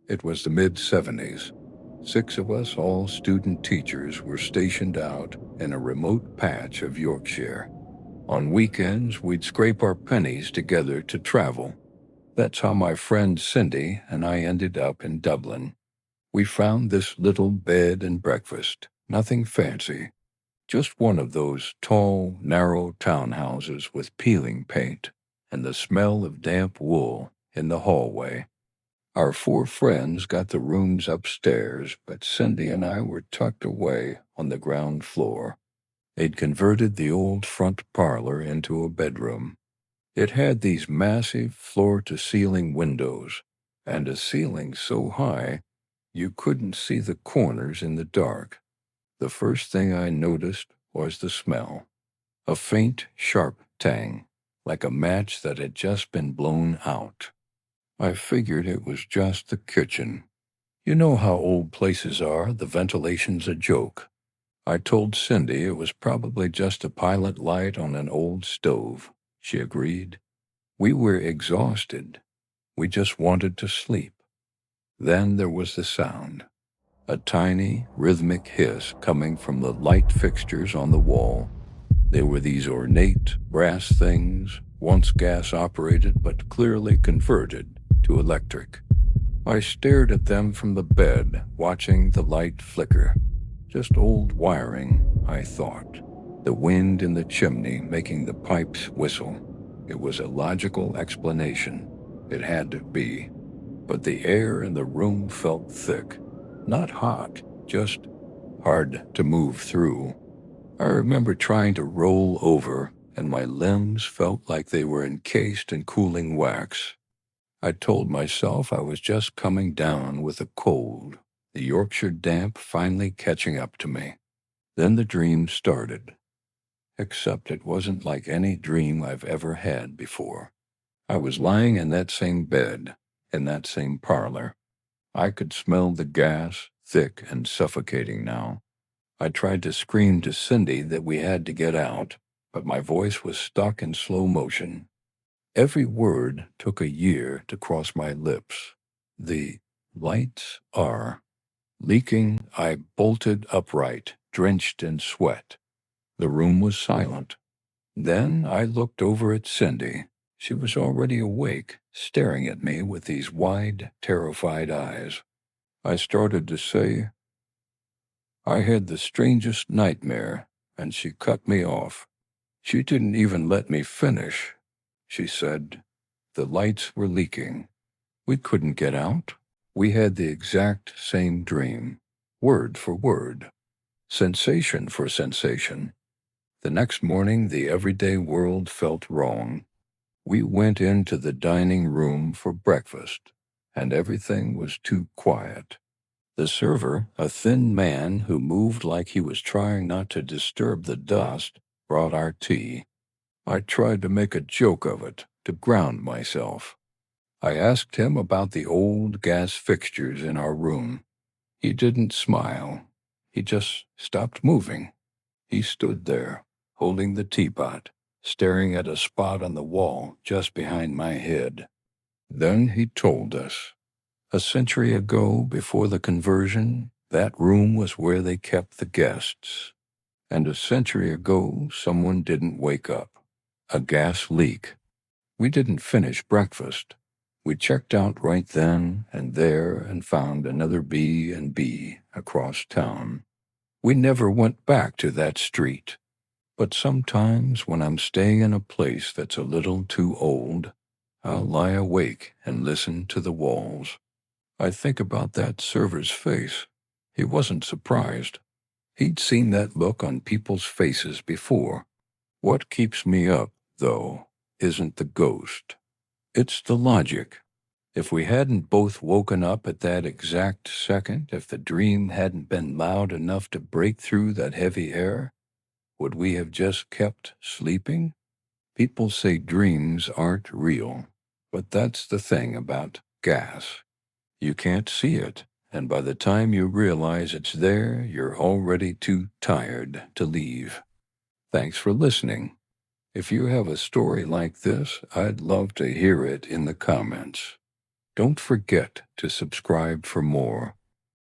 It was the mid-70s. 6 of us, all student teachers, were stationed out in a remote patch of Yorkshire. On weekends, we'd scrape our pennies together to travel. That's how my friend Cindy and I ended up in Dublin. We found this little bed and breakfast, nothing fancy, just one of those tall, narrow townhouses with peeling paint and the smell of damp wool in the hallway. Our 4 friends got the rooms upstairs, but Cindy and I were tucked away on the ground floor. They'd converted the old front parlor into a bedroom. It had these massive floor-to-ceiling windows, and a ceiling so high you couldn't see the corners in the dark. The first thing I noticed was the smell. A faint, sharp tang, like a match that had just been blown out. I figured it was just the kitchen. You know how old places are, the ventilation's a joke. I told Cindy it was probably just a pilot light on an old stove. She agreed. We were exhausted. We just wanted to sleep. Then there was the sound. A tiny, rhythmic hiss coming from the light fixtures on the wall. They were these ornate, brass things, once gas-operated but clearly converted to electric. I stared at them from the bed, watching the light flicker. Just old wiring, I thought. The wind in the chimney making the pipes whistle. It was a logical explanation. It had to be. But the air in the room felt thick. Not hot, just hard to move through. I remember trying to roll over, and my limbs felt like they were encased in cooling wax. I told myself I was just coming down with a cold, the Yorkshire damp finally catching up to me. Then the dream started. Except it wasn't like any dream I've ever had before. I was lying in that same bed, in that same parlor. I could smell the gas, thick and suffocating now. I tried to scream to Cindy that we had to get out, but my voice was stuck in slow motion. Every word took a year to cross my lips. The lights are leaking. I bolted upright, drenched in sweat. The room was silent. Then I looked over at Cindy. She was already awake, staring at me with these wide, terrified eyes. I started to say, I had the strangest nightmare, and she cut me off. She didn't even let me finish. She said, the lights were leaking. We couldn't get out. We had the exact same dream, word for word, sensation for sensation. The next morning, the everyday world felt wrong. We went into the dining room for breakfast, and everything was too quiet. The server, a thin man who moved like he was trying not to disturb the dust, brought our tea. I tried to make a joke of it, to ground myself. I asked him about the old gas fixtures in our room. He didn't smile. He just stopped moving. He stood there, holding the teapot, staring at a spot on the wall just behind my head. Then he told us. A century ago, before the conversion, that room was where they kept the guests. And a century ago, someone didn't wake up. A gas leak. We didn't finish breakfast. We checked out right then and there and found another B&B across town. We never went back to that street. But sometimes when I'm staying in a place that's a little too old, I'll lie awake and listen to the walls. I think about that server's face. He wasn't surprised. He'd seen that look on people's faces before. What keeps me up, though, isn't the ghost. It's the logic. If we hadn't both woken up at that exact second, if the dream hadn't been loud enough to break through that heavy air, would we have just kept sleeping? People say dreams aren't real, but that's the thing about gas. You can't see it, and by the time you realize it's there, you're already too tired to leave. Thanks for listening. If you have a story like this, I'd love to hear it in the comments. Don't forget to subscribe for more.